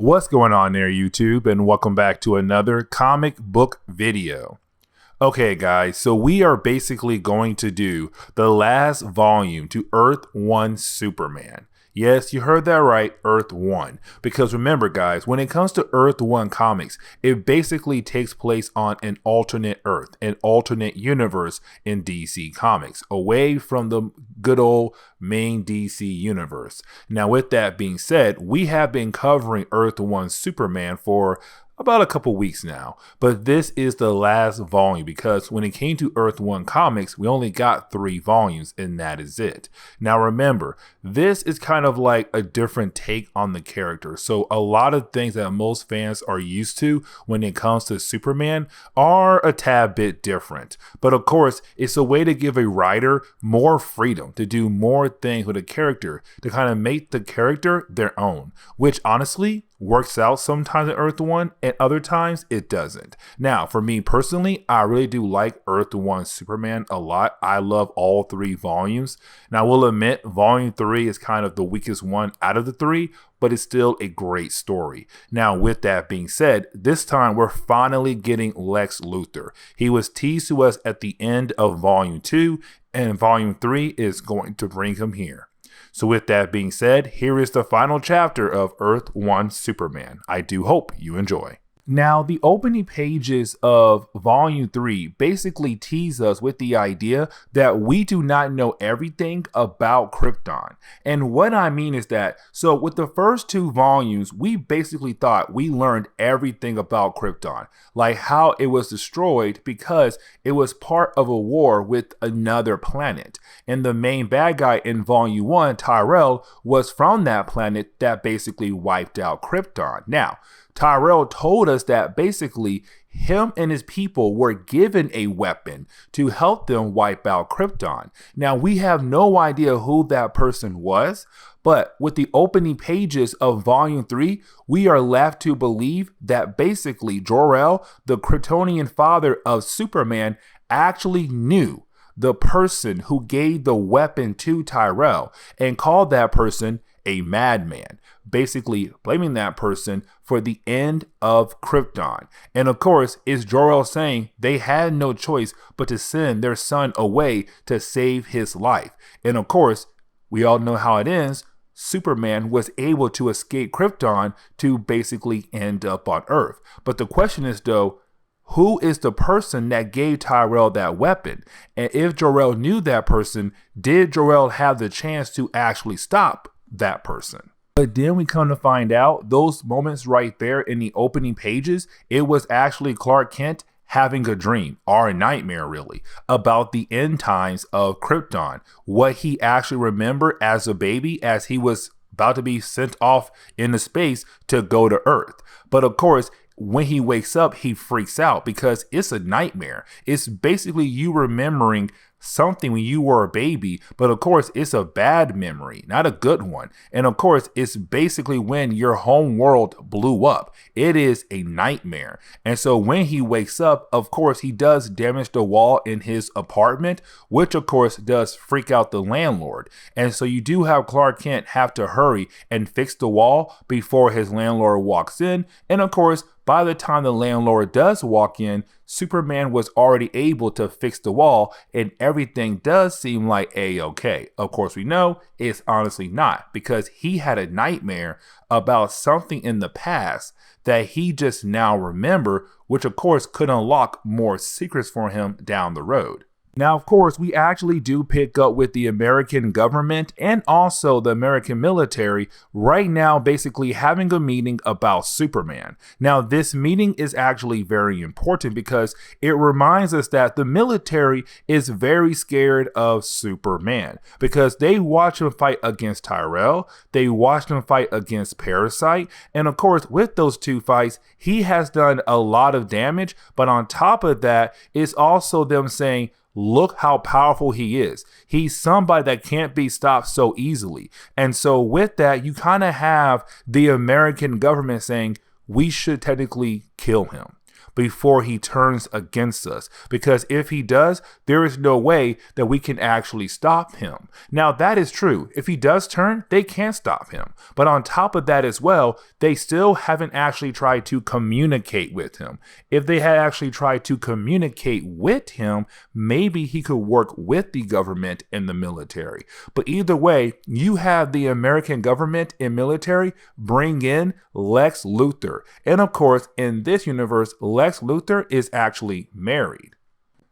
What's going on there, YouTube, and welcome back to another comic book video. Okay, guys, so we are basically going to do the last volume to Earth 1 Superman. Yes, you heard that right, Earth 1. Because remember, guys, when it comes to Earth 1 comics, it basically takes place on an alternate Earth, an alternate universe in DC Comics, away from the good old main DC universe. Now, with that being said, we have been covering Earth 1 Superman for about a couple weeks now, but this is the last volume because when it came to Earth 1 comics, we only got 3 volumes and that is it. Now remember, this is kind of like a different take on the character. So a lot of things that most fans are used to when it comes to Superman are a tad bit different. But of course, it's a way to give a writer more freedom to do more things with a character, to kind of make the character their own, which honestly works out sometimes in Earth 1 and other times it doesn't. Now, for me personally, I really do like Earth 1 Superman a lot. I love all 3 volumes. Now, I will admit volume 3 is kind of the weakest one out of the 3, but it's still a great story. Now, with that being said, this time we're finally getting Lex Luthor. He was teased to us at the end of volume 2, and volume 3 is going to bring him here. So with that being said, here is the final chapter of Earth 1 Superman. I do hope you enjoy. Now, the opening pages of Volume 3 basically tease us with the idea that we do not know everything about Krypton. And what I mean is that, so with the first 2 volumes, we basically thought we learned everything about Krypton, like how it was destroyed because it was part of a war with another planet. And the main bad guy in Volume 1, Tyrell, was from that planet that basically wiped out Krypton. Now, Tyrell told us that basically him and his people were given a weapon to help them wipe out Krypton. Now, we have no idea who that person was, but with the opening pages of Volume 3, we are left to believe that basically Jor-El, the Kryptonian father of Superman, actually knew the person who gave the weapon to Tyrell and called that person a madman, basically blaming that person for the end of Krypton. And of course, it's Jor-El saying they had no choice but to send their son away to save his life. And of course, we all know how it ends. Superman was able to escape Krypton to basically end up on Earth. But the question is though, who is the person that gave Tyrell that weapon? And if Jor-El knew that person, did Jor-El have the chance to actually stop that person? But then we come to find out those moments right there in the opening pages, it was actually Clark Kent having a dream, or a nightmare really, about the end times of Krypton, what he actually remembered as a baby as he was about to be sent off into space to go to Earth. But of course, when he wakes up, he freaks out because it's a nightmare. It's basically you remembering something when you were a baby, but of course it's a bad memory, not a good one. And of course it's basically when your home world blew up. It is a nightmare. And so when he wakes up, of course he does damage the wall in his apartment, which of course does freak out the landlord. And so you do have Clark Kent have to hurry and fix the wall before his landlord walks in. And of course, by the time the landlord does walk in, Superman was already able to fix the wall and everything does seem like a-okay. Of course, we know it's honestly not because he had a nightmare about something in the past that he just now remembered, which of course could unlock more secrets for him down the road. Now, of course, we actually do pick up with the American government and also the American military right now basically having a meeting about Superman. Now, this meeting is actually very important because it reminds us that the military is very scared of Superman because they watch him fight against Tyrell, they watched him fight against Parasite, and of course, with those 2 fights, he has done a lot of damage, but on top of that, it's also them saying, look how powerful he is. He's somebody that can't be stopped so easily. And so with that, you kind of have the American government saying we should technically kill him. before he turns against us. Because if he does, there is no way that we can actually stop him. Now, that is true. If he does turn, they can't stop him. But on top of that as well, they still haven't actually tried to communicate with him. If they had actually tried to communicate with him, maybe he could work with the government and the military. But either way, you have the American government and military bring in Lex Luthor. And of course, in this universe, Lex Luthor is actually married.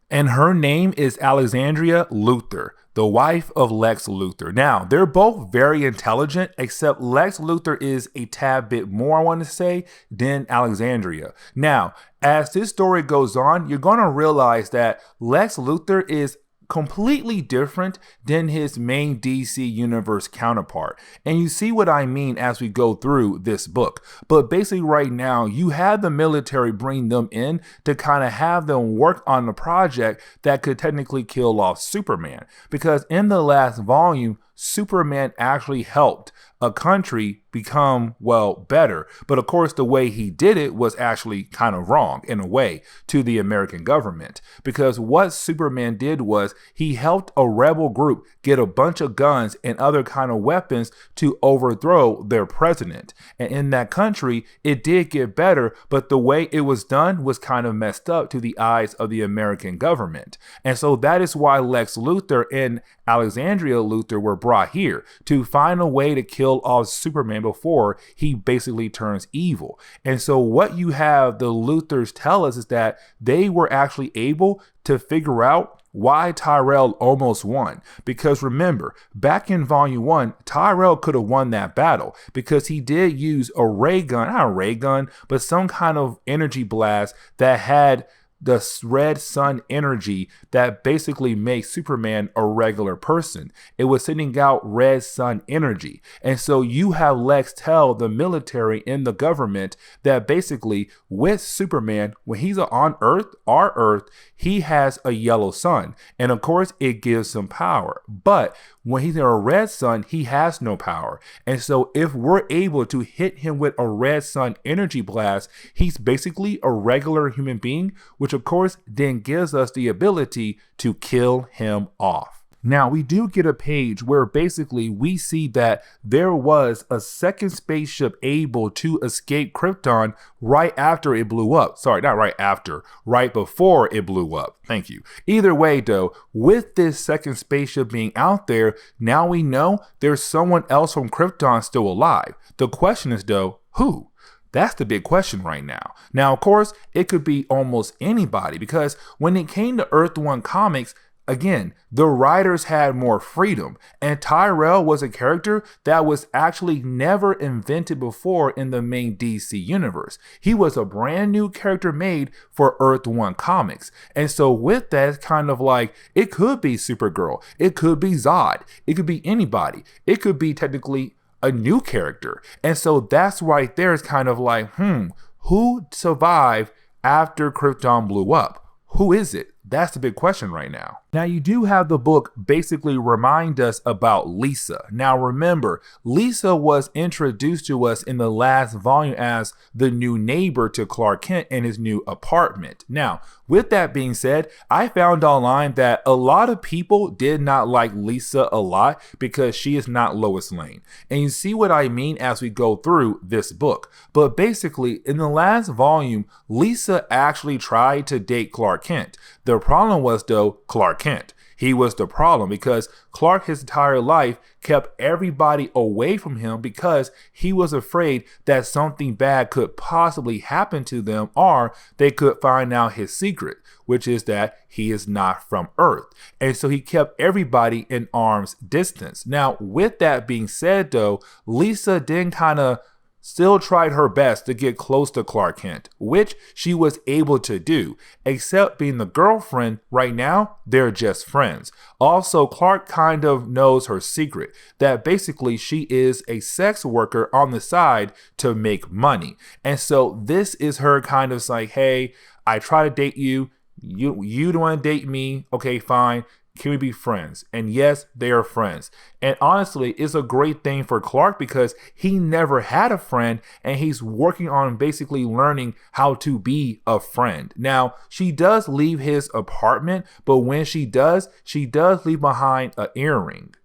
And her name is Alexandria Luthor, the wife of Lex Luthor. Now, they're both very intelligent, except Lex Luthor is a tad bit more, I want to say, than Alexandria. Now, as this story goes on, you're going to realize that Lex Luthor is completely different than his main DC Universe counterpart. And you see what I mean as we go through this book. But basically right now, you have the military bring them in to kind of have them work on the project that could technically kill off Superman. Because in the last volume, Superman actually helped a country become, well, better. But of course, the way he did it was actually kind of wrong in a way to the American government. Because what Superman did was he helped a rebel group get a bunch of guns and other kind of weapons to overthrow their president. And in that country, it did get better, but the way it was done was kind of messed up to the eyes of the American government. And so that is why Lex Luthor and Alexandria Luthor were brought here to find a way to kill off Superman before he basically turns evil. And so what you have the Luthors tell us is that they were actually able to figure out why Tyrell almost won. Because remember, back in volume 1, Tyrell could have won that battle because he did use a ray gun, not a ray gun, but some kind of energy blast that had the red sun energy that basically makes Superman a regular person. It was sending out red sun energy. And so you have Lex tell the military and the government that basically with Superman, when he's on Earth, our Earth, he has a yellow sun. And of course, it gives him power. But when he's in a red sun, he has no power. And so if we're able to hit him with a red sun energy blast, he's basically a regular human being, which of course then gives us the ability to kill him off. Now, we do get a page where basically we see that there was a second spaceship able to escape Krypton right after it blew up. Sorry, not right after, right before it blew up. Thank you. Either way, though, with this second spaceship being out there, now we know there's someone else from Krypton still alive. The question is, though, who? That's the big question right now. Now, of course, it could be almost anybody because when it came to Earth 1 comics, again, the writers had more freedom, and Tyrell was a character that was actually never invented before in the main DC universe. He was a brand new character made for Earth 1 comics. And so with that, it's kind of like, it could be Supergirl, it could be Zod, it could be anybody, it could be technically a new character. And so that's right there is kind of like, who survived after Krypton blew up? Who is it? That's the big question right now. Now, you do have the book basically remind us about Lisa. Now, remember, Lisa was introduced to us in the last volume as the new neighbor to Clark Kent in his new apartment. Now, with that being said, I found online that a lot of people did not like Lisa a lot because she is not Lois Lane. And you see what I mean as we go through this book. But basically, in the last volume, Lisa actually tried to date Clark Kent. The problem was, though, Clark Kent. He was the problem because Clark his entire life kept everybody away from him because he was afraid that something bad could possibly happen to them or they could find out his secret, which is that he is not from Earth. And so he kept everybody in arm's distance. Now, with that being said, though, Lisa then kind of still tried her best to get close to Clark Kent, which she was able to do, except being the girlfriend. Right now, they're just friends. Also, Clark kind of knows her secret, that basically she is a sex worker on the side to make money. And so this is her kind of like, hey, I try to date you. You don't want to date me. Okay, fine. Can we be friends? And yes, they are friends. And honestly, it's a great thing for Clark because he never had a friend and he's working on basically learning how to be a friend. Now, she does leave his apartment, but when she does leave behind an earring.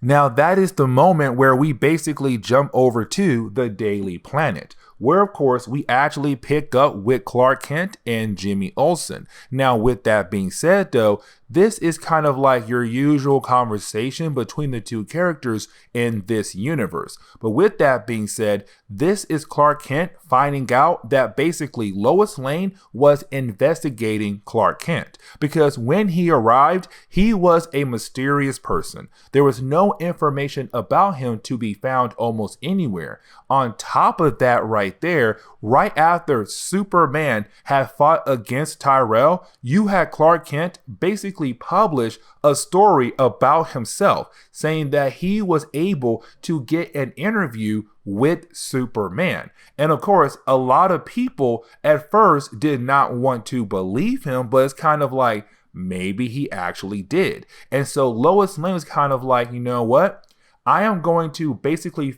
Now, that is the moment where we basically jump over to the Daily Planet, where, of course, we actually pick up with Clark Kent and Jimmy Olsen. Now, with that being said, though, this is kind of like your usual conversation between the two characters in this universe. But with that being said, this is Clark Kent finding out that basically Lois Lane was investigating Clark Kent. Because when he arrived, he was a mysterious person. There was no information about him to be found almost anywhere. On top of that right there, right after Superman had fought against Tyrell, you had Clark Kent basically publish a story about himself, saying that he was able to get an interview with Superman. And of course, a lot of people at first did not want to believe him, but it's kind of like, maybe he actually did. And so Lois Lane was kind of like, you know what? I am going to basically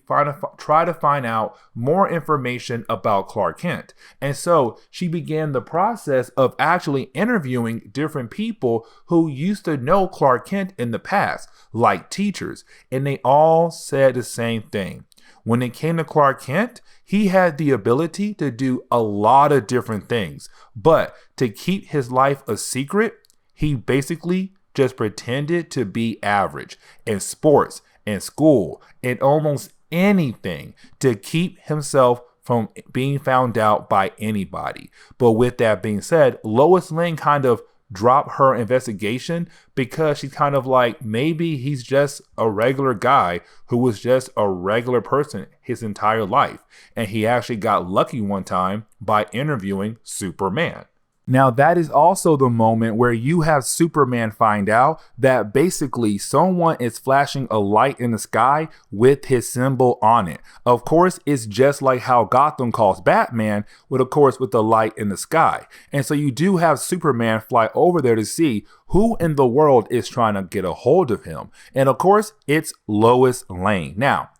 try to find out more information about Clark Kent. And so she began the process of actually interviewing different people who used to know Clark Kent in the past, like teachers. And they all said the same thing. When it came to Clark Kent, he had the ability to do a lot of different things. But to keep his life a secret, he basically just pretended to be average in sports, in school, in almost anything to keep himself from being found out by anybody. But with that being said, Lois Lane kind of dropped her investigation because she's kind of like, maybe he's just a regular guy who was just a regular person his entire life. And he actually got lucky one time by interviewing Superman. Now, that is also the moment where you have Superman find out that basically someone is flashing a light in the sky with his symbol on it. Of course, it's just like how Gotham calls Batman, with of course with the light in the sky. And so you do have Superman fly over there to see who in the world is trying to get a hold of him. And of course, it's Lois Lane. Now,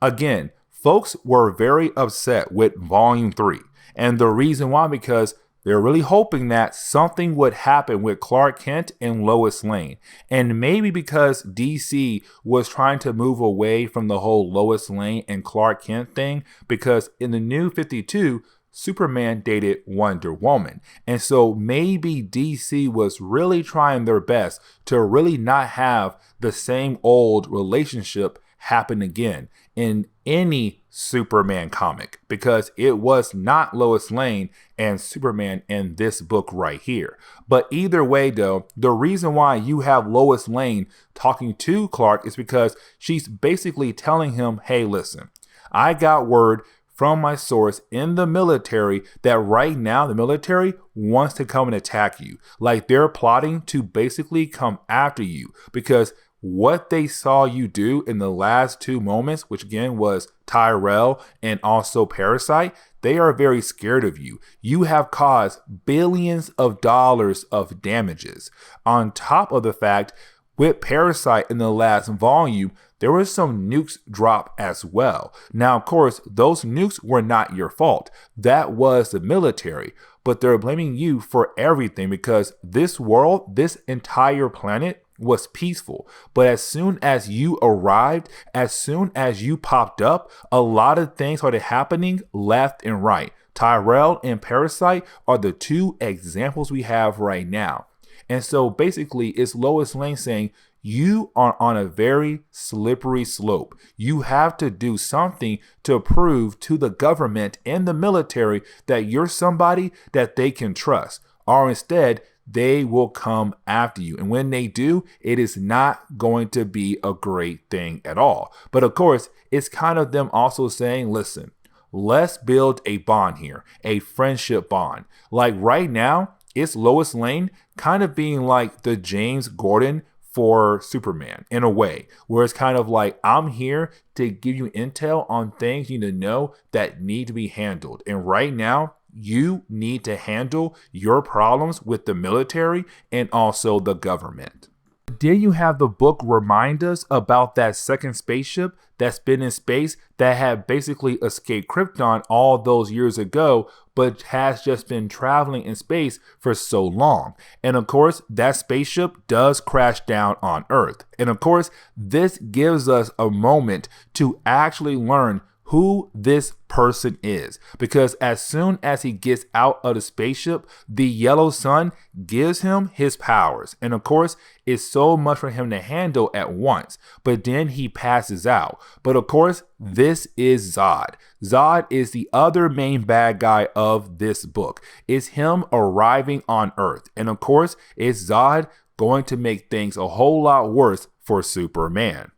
again, folks were very upset with Volume 3. And the reason why, because they're really hoping that something would happen with Clark Kent and Lois Lane. And maybe because DC was trying to move away from the whole Lois Lane and Clark Kent thing, because in the New 52, Superman dated Wonder Woman. And so maybe DC was really trying their best to really not have the same old relationship happen again in any Superman comic, because it was not Lois Lane and Superman in this book right here. But either way, though, the reason why you have Lois Lane talking to Clark is because she's basically telling him, hey, listen, I got word from my source in the military that right now the military wants to come and attack you. Like they're plotting to basically come after you because what they saw you do in the last two moments, which again was Tyrell and also Parasite, they are very scared of you. You have caused billions of dollars of damages. On top of the fact, with Parasite in the last volume, there were some nukes dropped as well. Now, of course, those nukes were not your fault. That was the military. But they're blaming you for everything because this world, this entire planet, was peaceful. But as soon as you arrived, as soon as you popped up, a lot of things started happening left and right. Tyrell and Parasite are the two examples we have right now. And so basically it's Lois Lane saying, you are on a very slippery slope. You have to do something to prove to the government and the military that you're somebody that they can trust. Or instead, they will come after you. And when they do, it is not going to be a great thing at all. But of course, it's kind of them also saying, listen, let's build a bond here, a friendship bond. Like right now, it's Lois Lane kind of being like the James Gordon for Superman in a way, where it's kind of like, I'm here to give you intel on things you need to know that need to be handled. And right now, you need to handle your problems with the military and also the government. But then you have the book remind us about that second spaceship that's been in space that had basically escaped Krypton all those years ago, but has just been traveling in space for so long. And of course, that spaceship does crash down on Earth. And of course, this gives us a moment to actually learn who this person is, because as soon as he gets out of the spaceship, the yellow sun gives him his powers. And of course, it's so much for him to handle at once, but then he passes out. But of course, this is Zod. Zod is the other main bad guy of this book. It's him arriving on Earth. And of course, it's Zod going to make things a whole lot worse for Superman.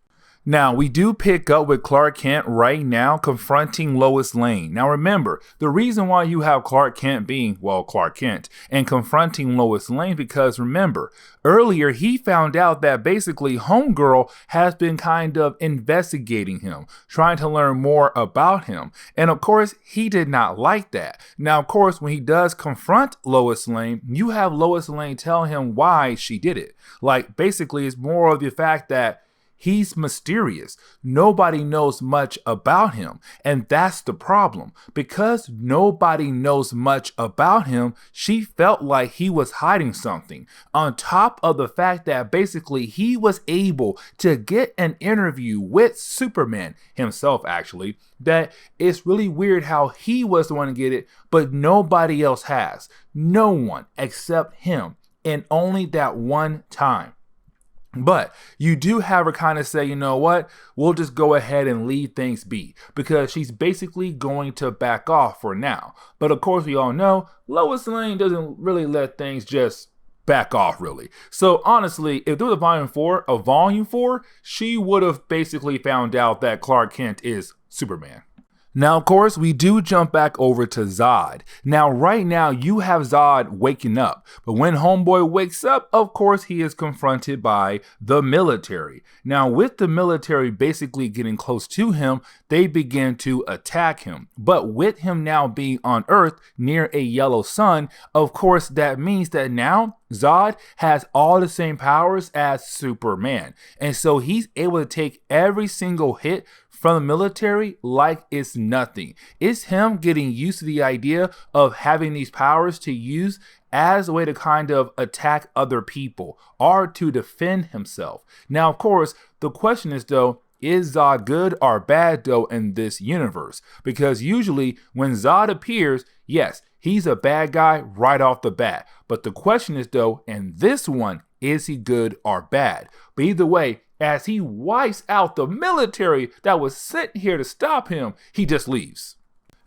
Now, we do pick up with Clark Kent right now confronting Lois Lane. Now, remember, the reason why you have Clark Kent being, well, Clark Kent, and confronting Lois Lane, because remember, earlier he found out that basically Homegirl has been kind of investigating him, trying to learn more about him. And of course, he did not like that. Now, of course, when he does confront Lois Lane, you have Lois Lane tell him why she did it. Like, basically, it's more of the fact that he's mysterious. Nobody knows much about him. And that's the problem. Because nobody knows much about him, she felt like he was hiding something. On top of the fact that basically he was able to get an interview with Superman himself, actually, that it's really weird how he was the one to get it, but nobody else has. No one except him. And only that one time. But you do have her kind of say, you know what, we'll just go ahead and leave things be, because she's basically going to back off for now. But of course, we all know Lois Lane doesn't really let things just back off, really. So honestly, if there was a volume 4, she would have basically found out that Clark Kent is Superman. Now, of course, we do jump back over to Zod. Now, right now, you have Zod waking up. But when Homeboy wakes up, of course, he is confronted by the military. Now, with the military basically getting close to him, they begin to attack him. But with him now being on Earth near a yellow sun, of course, that means that now Zod has all the same powers as Superman. And so he's able to take every single hit from the military like it's nothing. It's him getting used to the idea of having these powers to use as a way to kind of attack other people or to defend himself. Now, of course, the question is though, is Zod good or bad though in this universe? Because usually when Zod appears, yes, he's a bad guy right off the bat. But the question is though, in this one, is he good or bad? But either way, as he wipes out the military that was sent here to stop him, he just leaves.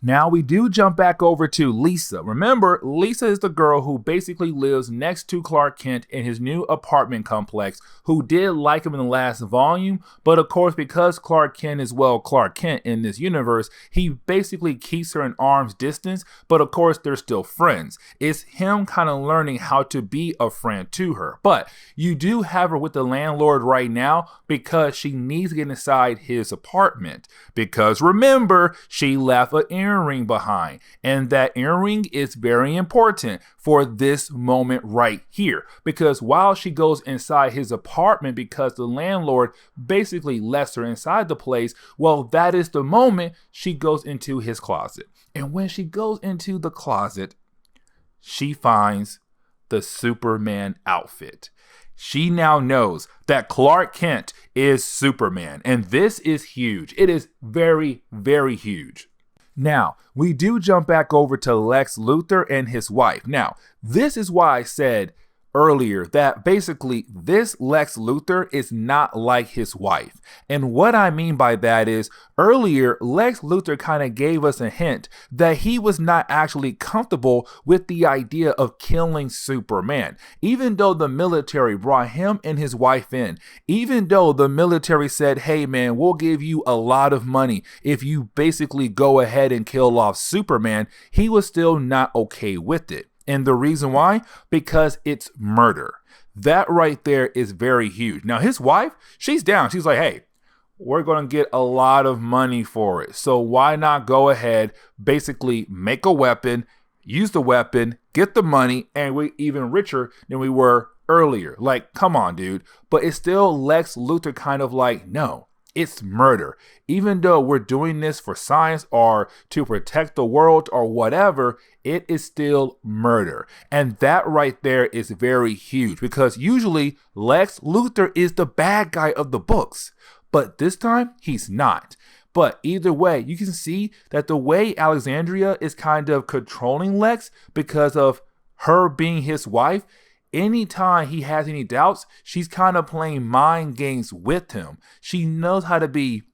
Now we do jump back over to Lisa. Remember, Lisa is the girl who basically lives next to Clark Kent in his new apartment complex, who did like him in the last volume, but of course because Clark Kent is, well, Clark Kent in this universe, he basically keeps her in arm's distance, but of course they're still friends. It's him kind of learning how to be a friend to her. But you do have her with the landlord right now because she needs to get inside his apartment. Because remember, she left an earring behind, and that earring is very important for this moment right here, because while she goes inside his apartment because the landlord basically lets her inside the place, well, that is the moment she goes into his closet. And when she goes into the closet, she finds the Superman outfit. She now knows that Clark Kent is Superman, and this is huge. It is very, very huge. Now, we do jump back over to Lex Luthor and his wife. Now, this is why I said earlier that basically this Lex Luthor is not like his wife. And what I mean by that is earlier Lex Luthor kind of gave us a hint that he was not actually comfortable with the idea of killing Superman. Even though the military brought him and his wife in, even though the military said, hey man, we'll give you a lot of money if you basically go ahead and kill off Superman, he was still not okay with it. And the reason why? Because it's murder. That right there is very huge. Now, his wife, she's down. She's like, hey, we're going to get a lot of money for it. So why not go ahead, basically make a weapon, use the weapon, get the money, and we're even richer than we were earlier. Like, come on, dude. But it's still Lex Luthor kind of like, no, it's murder. Even though we're doing this for science or to protect the world or whatever, it is still murder. And that right there is very huge because usually Lex Luthor is the bad guy of the books. But this time, he's not. But either way, you can see that the way Alexandria is kind of controlling Lex because of her being his wife, anytime he has any doubts, she's kind of playing mind games with him. She knows how to be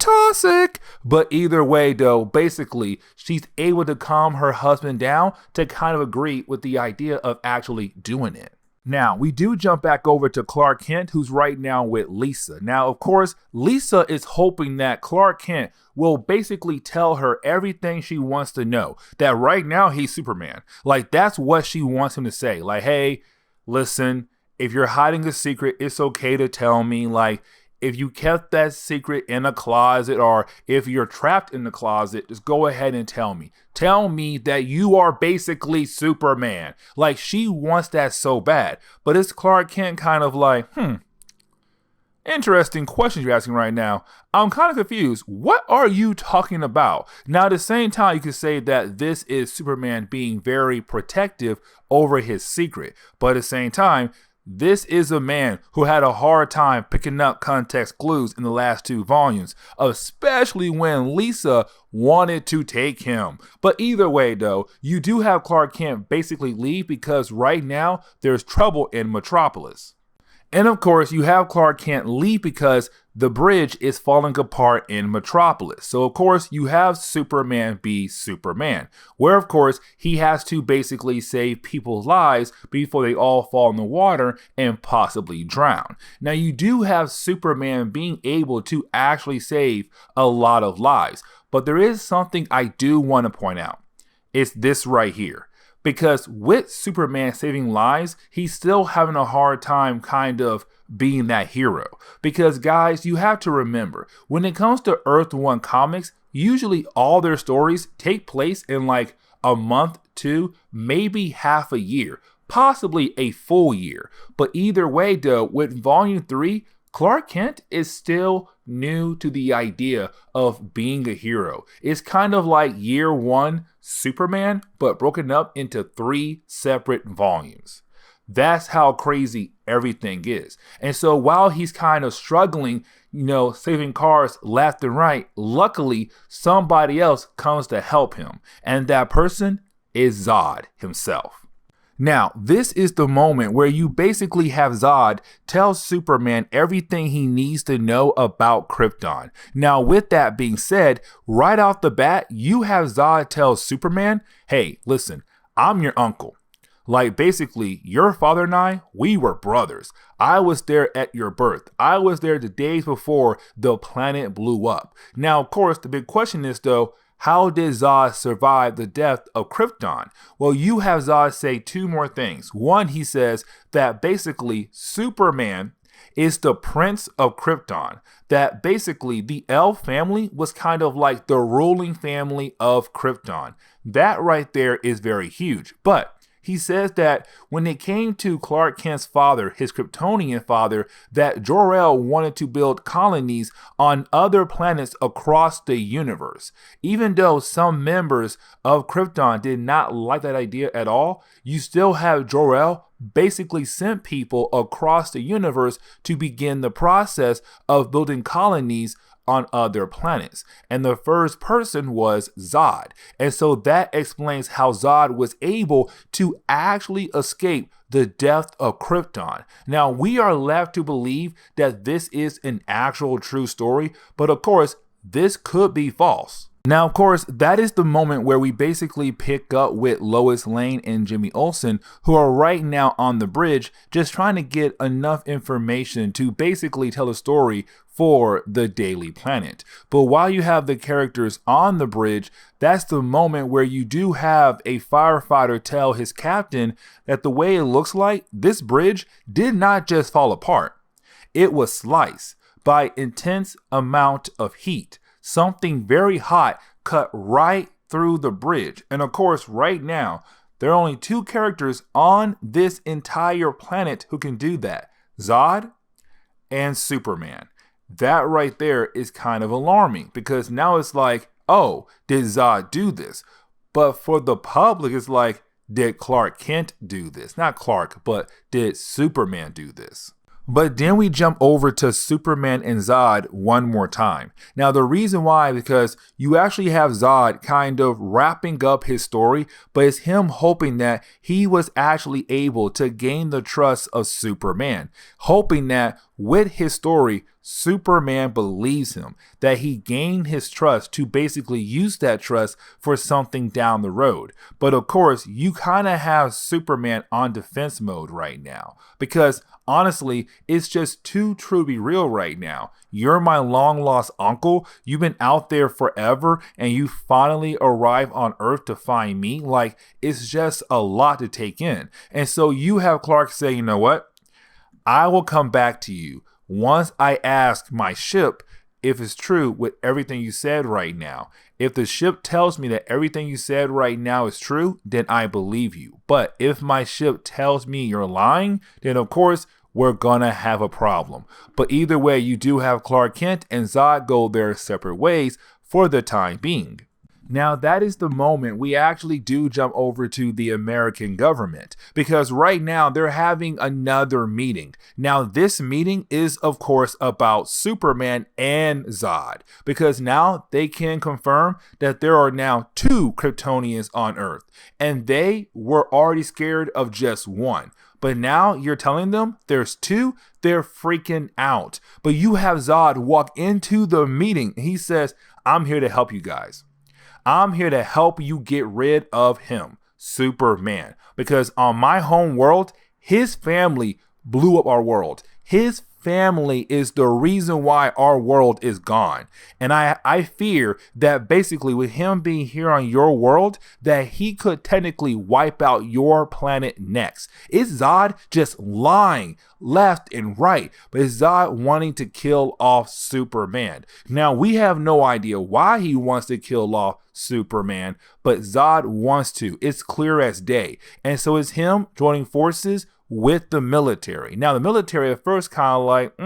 toxic. But either way, though, basically, she's able to calm her husband down to kind of agree with the idea of actually doing it. Now, we do jump back over to Clark Kent, who's right now with Lisa. Now, of course, Lisa is hoping that Clark Kent will basically tell her everything she wants to know. That right now, he's Superman. Like, that's what she wants him to say. Like, hey, listen, if you're hiding a secret, it's okay to tell me. Like, if you kept that secret in a closet or if you're trapped in the closet, just go ahead and tell me. Tell me that you are basically Superman. Like, she wants that so bad. But it's Clark Kent kind of like, interesting questions you're asking right now. I'm kind of confused. What are you talking about? Now, at the same time, you could say that this is Superman being very protective over his secret. But at the same time, this is a man who had a hard time picking up context clues in the last 2 volumes, especially when Lisa wanted to take him. But either way, though, you do have Clark Kent basically leave because right now there's trouble in Metropolis. And of course, you have Clark Kent leave because the bridge is falling apart in Metropolis. So of course, you have Superman be Superman, where of course, he has to basically save people's lives before they all fall in the water and possibly drown. Now, you do have Superman being able to actually save a lot of lives, but there is something I do want to point out. It's this right here. Because with Superman saving lives, he's still having a hard time kind of being that hero. Because guys, you have to remember, when it comes to Earth 1 comics, usually all their stories take place in like a month, 2, maybe half a year, possibly a full year. But either way though, with Volume 3, Clark Kent is still new to the idea of being a hero. It's kind of like Year 1 Superman, but broken up into 3 separate volumes. That's how crazy everything is. And so while he's kind of struggling, saving cars left and right, luckily somebody else comes to help him. And that person is Zod himself. Now, this is the moment where you basically have Zod tell Superman everything he needs to know about Krypton. Now, with that being said, right off the bat, you have Zod tell Superman, hey, listen, I'm your uncle. Like, basically, your father and I, we were brothers. I was there at your birth. I was there the days before the planet blew up. Now, of course, the big question is, though, how did Zod survive the death of Krypton? Well, you have Zod say 2 more things. One, he says that basically Superman is the prince of Krypton. That basically the elf family was kind of like the ruling family of Krypton. That right there is very huge. But he says that when it came to Clark Kent's father, his Kryptonian father, that Jor-El wanted to build colonies on other planets across the universe. Even though some members of Krypton did not like that idea at all, you still have Jor-El basically sent people across the universe to begin the process of building colonies on other planets. And the first person was Zod. And so that explains how Zod was able to actually escape the death of Krypton. Now, we are left to believe that this is an actual true story, but of course, this could be false. Now, of course, that is the moment where we basically pick up with Lois Lane and Jimmy Olsen, who are right now on the bridge, just trying to get enough information to basically tell a story for the Daily Planet. But while you have the characters on the bridge, that's the moment where you do have a firefighter tell his captain that the way it looks like, this bridge did not just fall apart. It was sliced by intense amount of heat. Something very hot cut right through the bridge. And of course, right now, There are only two characters on this entire planet who can do that. Zod and Superman. That right there is kind of alarming because now it's like, oh, did Zod do this? But for the public, it's like, did Clark Kent do this? Not Clark, but did Superman do this? But then we jump over to Superman and Zod one more time. Now, the reason why, because you actually have Zod kind of wrapping up his story, but it's him hoping that he was actually able to gain the trust of Superman, hoping that with his story, Superman believes him, that he gained his trust to basically use that trust for something down the road. But of course, you kind of have Superman on defense mode right now because honestly, it's just too true to be real right now. You're my long lost uncle. You've been out there forever and you finally arrive on Earth to find me. Like, it's just a lot to take in. And so you have Clark say, you know what? I will come back to you once I ask my ship if it's true with everything you said right now. If the ship tells me that everything you said right now is true, then I believe you. But if my ship tells me you're lying, then of course, we're gonna have a problem. But either way, you do have Clark Kent and Zod go their separate ways for the time being. Now, that is the moment we actually do jump over to the American government because right now they're having another meeting. Now, this meeting is, of course, about Superman and Zod because now they can confirm that there are now two Kryptonians on Earth and they were already scared of just one. But now you're telling them there's two, they're freaking out. But you have Zod walk into the meeting. He says, I'm here to help you guys. I'm here to help you get rid of him, Superman. Because on my home world, his family blew up our world. His family is the reason why our world is gone. And I fear that basically with him being here on your world, that he could technically wipe out your planet next. Is Zod just lying left and right? But is Zod wanting to kill off Superman? Now, we have no idea why he wants to kill off Superman, but Zod wants to. It's clear as day. And so it's him joining forces with the military. Now, the military at first kind of like,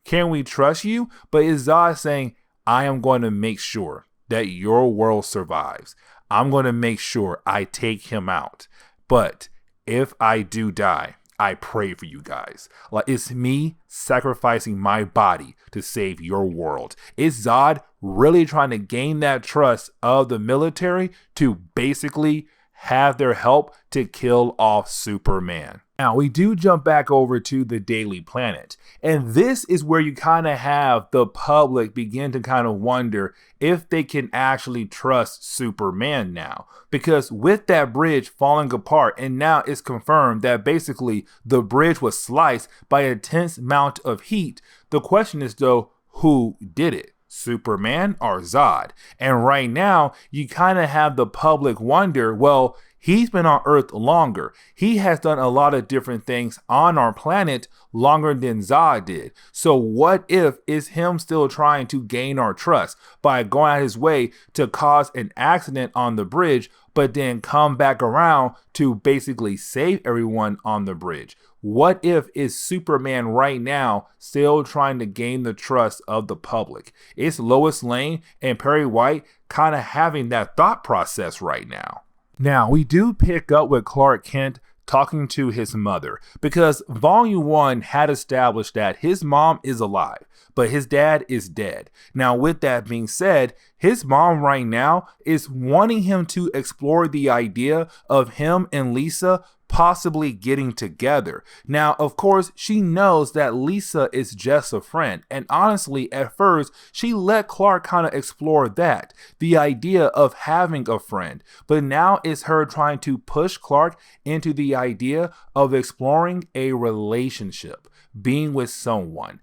can we trust you? But is Zod saying, I am going to make sure that your world survives. I'm going to make sure I take him out. But if I do die, I pray for you guys. Like, it's me sacrificing my body to save your world. Is Zod really trying to gain that trust of the military to basically have their help to kill off Superman? Now, we do jump back over to the Daily Planet, and this is where you kind of have the public begin to kind of wonder if they can actually trust Superman now. Because with that bridge falling apart, and now it's confirmed that basically the bridge was sliced by an intense amount of heat, the question is though, who did it? Superman or Zod? And right now, you kind of have the public wonder, well, he's been on Earth longer. He has done a lot of different things on our planet longer than Zod did. So what if it's him still trying to gain our trust by going out his way to cause an accident on the bridge, but then come back around to basically save everyone on the bridge? What if it's Superman right now still trying to gain the trust of the public? It's Lois Lane and Perry White kind of having that thought process right now. Now, we do pick up with Clark Kent talking to his mother because Volume 1 had established that his mom is alive, but his dad is dead. Now, with that being said, his mom right now is wanting him to explore the idea of him and Lisa possibly getting together. Now, of course, she knows that Lisa is just a friend. And honestly, at first, she let Clark kind of explore that, the idea of having a friend. But now it's her trying to push Clark into the idea of exploring a relationship, being with someone,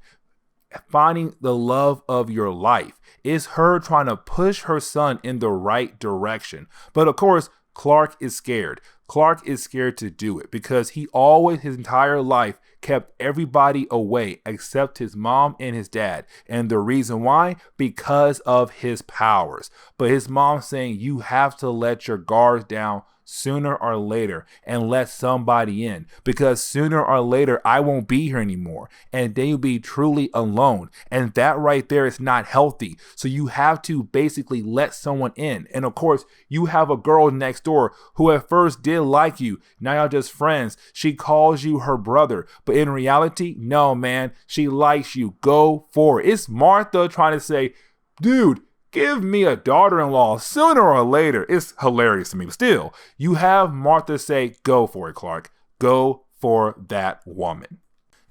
finding the love of your life. Is her trying to push her son in the right direction. But of course, Clark is scared. Clark is scared to do it because he always, his entire life, kept everybody away except his mom and his dad. And the reason why? Because of his powers. But his mom saying, you have to let your guards down sooner or later and let somebody in, because sooner or later I won't be here anymore and then you'll be truly alone, and that right there is not healthy. So you have to basically let someone in. And of course you have a girl next door who at first did like you, now y'all just friends. She calls you her brother, but in reality, no man, she likes you. Go for it. It's Martha trying to say, dude, give me a daughter-in-law sooner or later. It's hilarious to me. But still, you have Martha say, go for it, Clark. Go for that woman.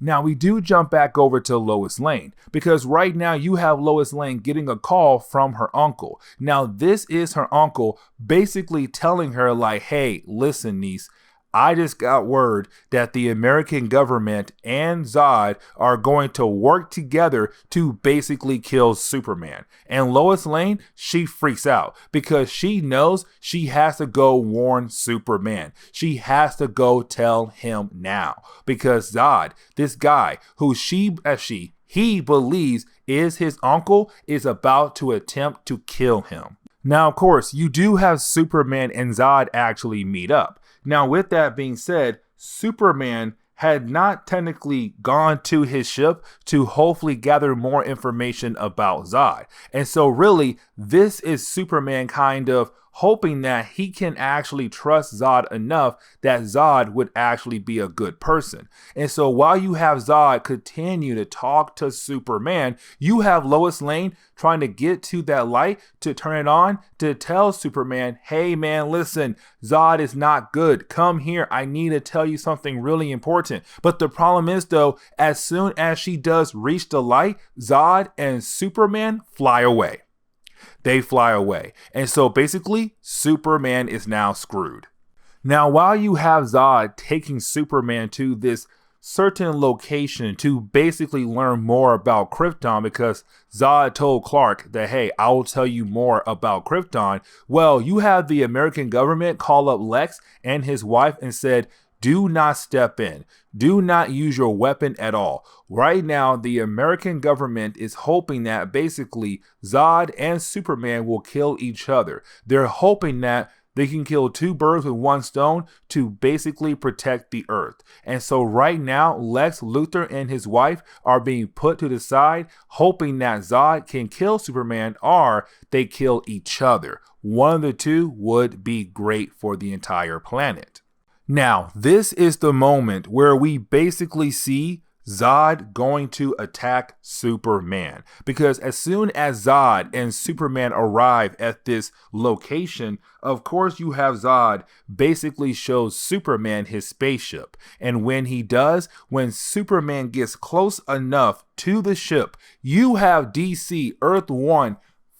Now, we do jump back over to Lois Lane, because right now you have Lois Lane getting a call from her uncle. Now, this is her uncle basically telling her like, hey, listen, niece, I just got word that the American government and Zod are going to work together to basically kill Superman. And Lois Lane, she freaks out because she knows she has to go warn Superman. She has to go tell him now, because Zod, this guy who he believes is his uncle, is about to attempt to kill him. Now, of course, you do have Superman and Zod actually meet up. Now, with that being said, Superman had not technically gone to his ship to hopefully gather more information about Zod. And so really, this is Superman kind of hoping that he can actually trust Zod enough that Zod would actually be a good person. And so while you have Zod continue to talk to Superman, you have Lois Lane trying to get to that light to turn it on to tell Superman, hey man, listen, Zod is not good. Come here. I need to tell you something really important. But the problem is though, as soon as she does reach the light, Zod and Superman fly away. They fly away. And so basically, Superman is now screwed. Now, while you have Zod taking Superman to this certain location to basically learn more about Krypton, because Zod told Clark that, hey, I will tell you more about Krypton. Well, you have the American government call up Lex and his wife and said, do not step in. Do not use your weapon at all. Right now, the American government is hoping that basically Zod and Superman will kill each other. They're hoping that they can kill two birds with one stone to basically protect the Earth. And so right now, Lex Luthor and his wife are being put to the side, hoping that Zod can kill Superman or they kill each other. One of the two would be great for the entire planet. Now, this is the moment where we basically see Zod going to attack Superman, because as soon as Zod and Superman arrive at this location, of course you have Zod basically shows Superman his spaceship. And when he does, when Superman gets close enough to the ship, you have DC Earth 1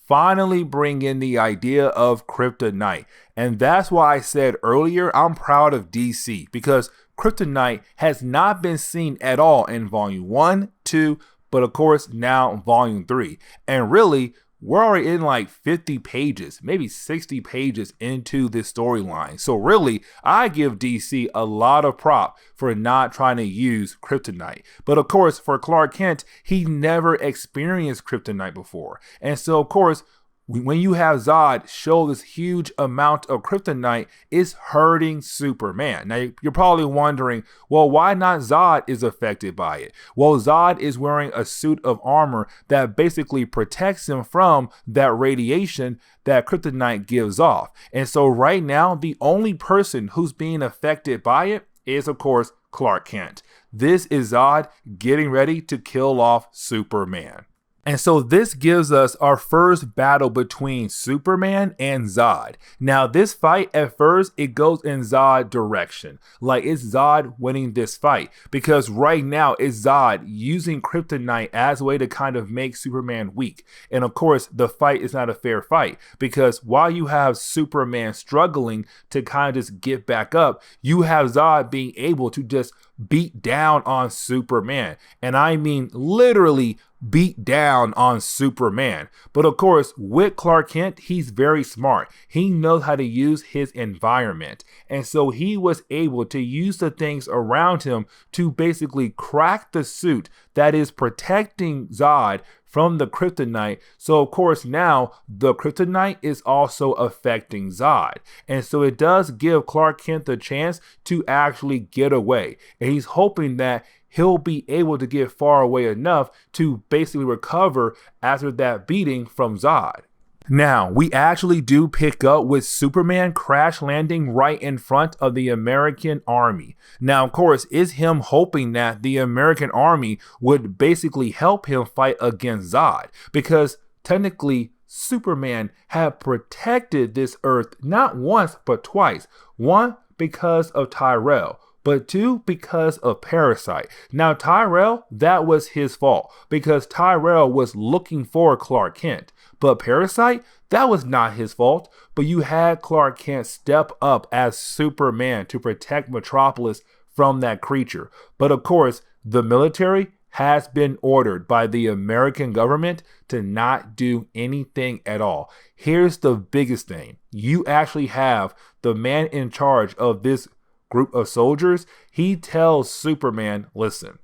finally bring in the idea of kryptonite. And that's why I said earlier, I'm proud of DC, because kryptonite has not been seen at all in volume 1, 2, but of course now volume 3. And really, we're already in like 50 pages, maybe 60 pages into this storyline. So really, I give DC a lot of prop for not trying to use kryptonite. But of course, for Clark Kent, he never experienced kryptonite before. And so of course, when you have Zod show this huge amount of kryptonite, it's hurting Superman. Now, you're probably wondering, well, why not Zod is affected by it? Well, Zod is wearing a suit of armor that basically protects him from that radiation that kryptonite gives off. And so right now, the only person who's being affected by it is, of course, Clark Kent. This is Zod getting ready to kill off Superman. And so this gives us our first battle between Superman and Zod. Now this fight, at first, it goes in Zod's direction. Like it's Zod winning this fight, because right now it's Zod using kryptonite as a way to kind of make Superman weak. And of course, the fight is not a fair fight, because while you have Superman struggling to kind of just get back up, you have Zod being able to just beat down on Superman. And I mean literally beat down on Superman. But of course, with Clark Kent, he's very smart. He knows how to use his environment. And so he was able to use the things around him to basically crack the suit that is protecting Zod from the kryptonite. So of course now the kryptonite is also affecting Zod. And so it does give Clark Kent the chance to actually get away. And he's hoping that he'll be able to get far away enough to basically recover after that beating from Zod. Now, we actually do pick up with Superman crash landing right in front of the American army. Now, of course, it's him hoping that the American army would basically help him fight against Zod, because technically Superman had protected this Earth not once but twice. One, because of Tyrell, but two, because of Parasite. Now, Tyrell, that was his fault, because Tyrell was looking for Clark Kent. But Parasite, that was not his fault. But you had Clark Kent step up as Superman to protect Metropolis from that creature. But of course, the military has been ordered by the American government to not do anything at all. Here's the biggest thing. You actually have the man in charge of this group of soldiers. He tells Superman, listen,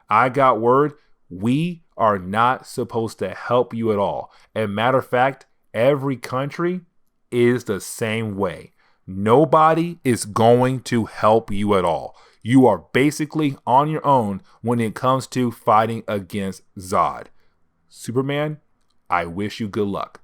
I got word, we are not supposed to help you at all. And matter of fact, every country is the same way. Nobody is going to help you at all. You are basically on your own when it comes to fighting against Zod. Superman, I wish you good luck.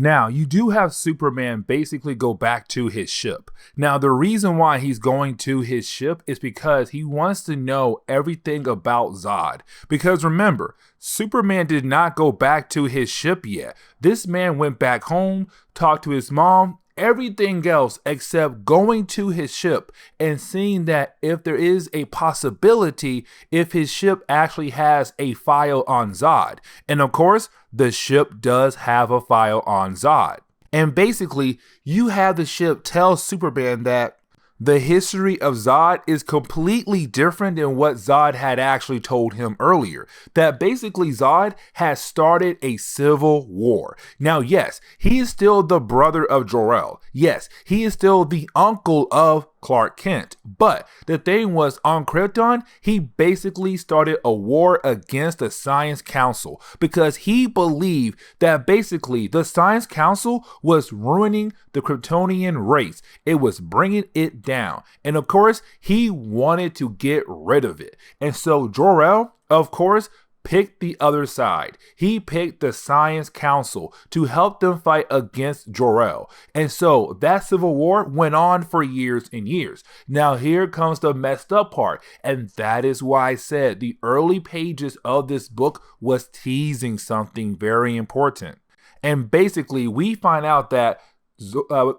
Now, you do have Superman basically go back to his ship. Now, the reason why he's going to his ship is because he wants to know everything about Zod. Because remember, Superman did not go back to his ship yet. This man went back home, talked to his mom, everything else except going to his ship and seeing that if there is a possibility if his ship actually has a file on Zod. And of course, the ship does have a file on Zod. And basically, you have the ship tell Superman that the history of Zod is completely different than what Zod had actually told him earlier. That basically Zod has started a civil war. Now, yes, he is still the brother of Jor-El. Yes, he is still the uncle of Clark Kent. But the thing was, on Krypton, he basically started a war against the Science Council because he believed that basically the Science Council was ruining the Kryptonian race. It was bringing it down. And of course, he wanted to get rid of it. And so Jor-El, of course, picked the other side. He picked the Science Council to help them fight against Jor-El. And so that civil war went on for years and years. Now here comes the messed up part. And that is why I said the early pages of this book was teasing something very important. And basically we find out that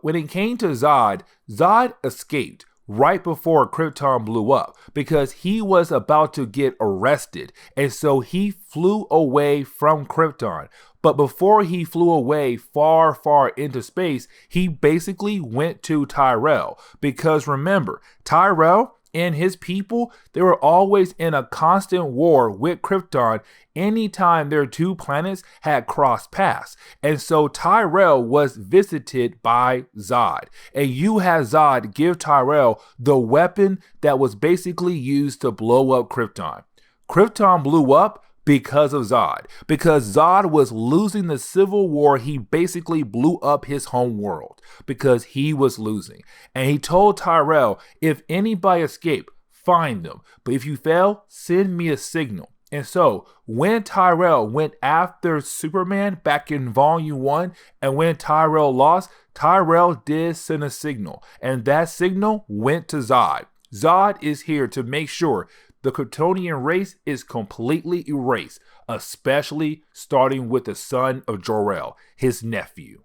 when it came to Zod, Zod escaped right before Krypton blew up because he was about to get arrested. And so he flew away from Krypton. But before he flew away far, far into space, he basically went to Tyrell. Because remember, Tyrell and his people, they were always in a constant war with Krypton anytime their two planets had crossed paths. And so Tyrell was visited by Zod. And you had Zod give Tyrell the weapon that was basically used to blow up Krypton. Krypton blew up because of Zod. Because Zod was losing the civil war, he basically blew up his home world because he was losing. And he told Tyrell, if anybody escape, find them. But if you fail, send me a signal. And so when Tyrell went after Superman back in Volume 1, and when Tyrell lost, Tyrell did send a signal. And that signal went to Zod. Zod is here to make sure the Kryptonian race is completely erased, especially starting with the son of Jor-El, his nephew.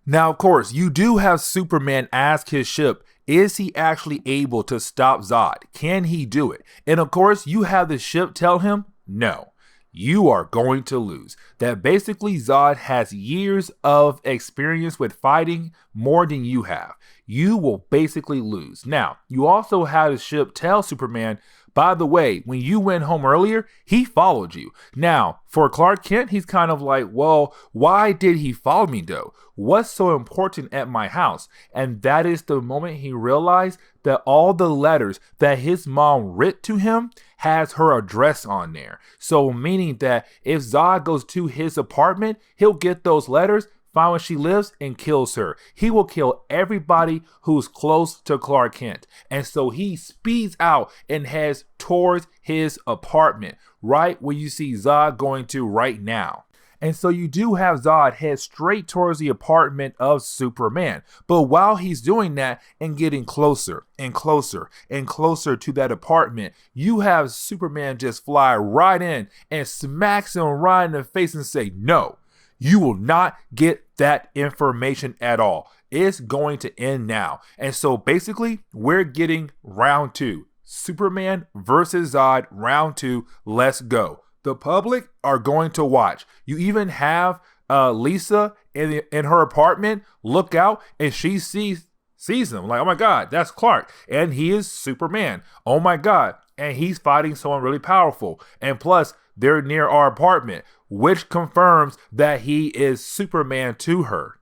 Now, of course, you do have Superman ask his ship, is he actually able to stop Zod? Can he do it? And of course, you have the ship tell him, no, you are going to lose. That basically Zod has years of experience with fighting more than you have. you will basically lose. Now, you also had the ship tell Superman, by the way, when you went home earlier, he followed you. Now, for Clark Kent, he's kind of like, well, why did he follow me though? What's so important at my house? And that is the moment he realized that all the letters that his mom writ to him has her address on there. So meaning that if Zod goes to his apartment, he'll get those letters, find where she lives, and kills her. He will kill everybody who's close to Clark Kent. And so he speeds out and heads towards his apartment, right where you see Zod going to right now. And so you do have Zod head straight towards the apartment of Superman. But while he's doing that and getting closer and closer and closer to that apartment, you have Superman just fly right in and smacks him right in the face and say, no, you will not get that information at all. It's going to end now. And so basically, we're getting round 2. Superman versus Zod, round 2. Let's go. The public are going to watch. You even have Lisa in her apartment look out, and she sees him like, oh my God, that's Clark. And he is Superman. Oh my God. And he's fighting someone really powerful. And plus, they're near our apartment, which confirms that he is Superman to her.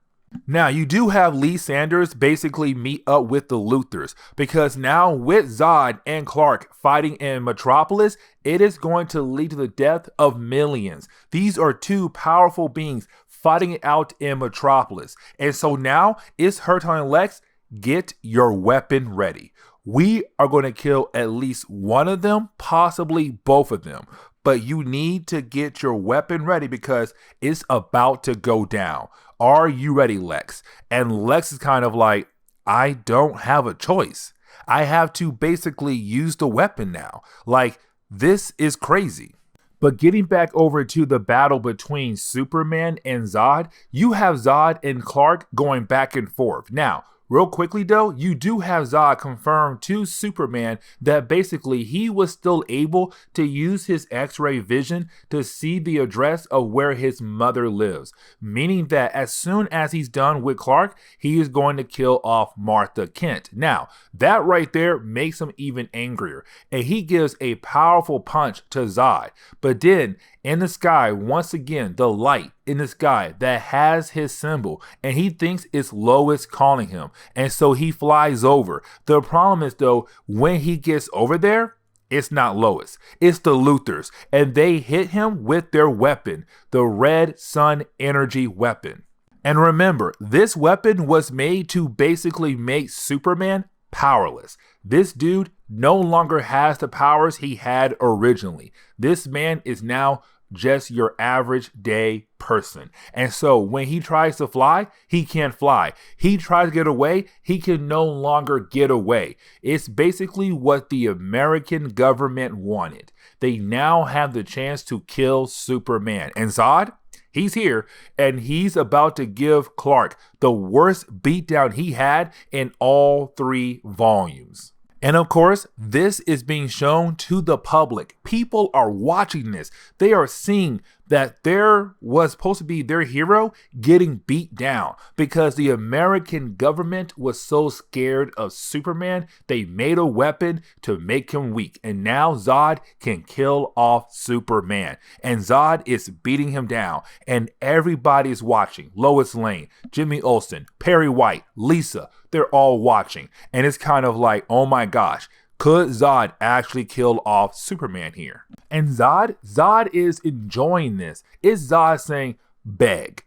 Now, you do have Lee Sanders basically meet up with the Luthors, because now with Zod and Clark fighting in Metropolis, it is going to lead to the death of millions. These are two powerful beings fighting it out in Metropolis. And so now it's her telling Lex, get your weapon ready. We are going to kill at least one of them, possibly both of them. But you need to get your weapon ready because it's about to go down. Are you ready, Lex? And Lex is kind of like, I don't have a choice. I have to basically use the weapon now. Like, this is crazy. But getting back over to the battle between Superman and Zod, you have Zod and Clark going back and forth. Now, real quickly though, you do have Zod confirm to Superman that basically he was still able to use his X-ray vision to see the address of where his mother lives. Meaning that as soon as he's done with Clark, he is going to kill off Martha Kent. Now, that right there makes him even angrier. And he gives a powerful punch to Zod. But then, in the sky, once again, the light in the sky that has his symbol, and he thinks it's Lois calling him, and so he flies over. The problem is though, when he gets over there, it's not Lois, it's the Luthors, and they hit him with their weapon, the Red Sun Energy weapon. And remember, this weapon was made to basically make Superman powerless. This dude no longer has the powers he had originally. This man is now just your average day person. And so when he tries to fly, he can't fly. He tries to get away, he can no longer get away. It's basically what the American government wanted. They now have the chance to kill Superman. And Zod, he's here, and he's about to give Clark the worst beatdown he had in all 3 volumes. And of course, this is being shown to the public. People are watching this. They are seeing that there was supposed to be their hero getting beat down because the American government was so scared of Superman, they made a weapon to make him weak. And now Zod can kill off Superman. And Zod is beating him down. And everybody is watching. Lois Lane, Jimmy Olsen, Perry White, Lisa, they're all watching. And it's kind of like, oh my gosh, could Zod actually kill off Superman here? And Zod is enjoying this. It's Zod saying, beg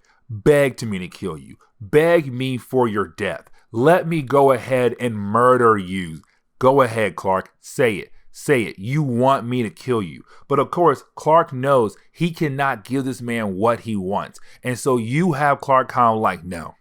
to me to kill you. Beg me for your death. Let me go ahead and murder you. Go ahead, Clark. Say it. Say it. You want me to kill you. But of course, Clark knows he cannot give this man what he wants. And so you have Clark kind of like, no.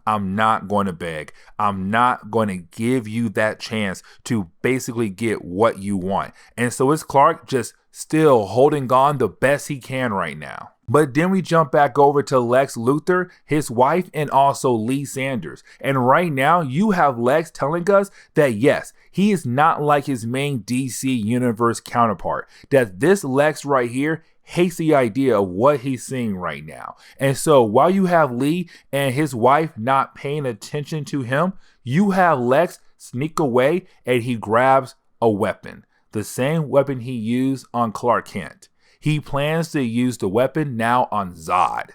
I'm not going to beg. I'm not going to give you that chance to basically get what you want. And so it's Clark just still holding on the best he can right now. But then we jump back over to Lex Luthor, his wife, and also Lee Sanders. And right now you have Lex telling us that yes, he is not like his main DC Universe counterpart. That this Lex right here hates the idea of what he's seeing right now. And so while you have Lee and his wife not paying attention to him, You have Lex sneak away and he grabs a weapon. The same weapon he used on Clark Kent. He plans to use the weapon now on Zod.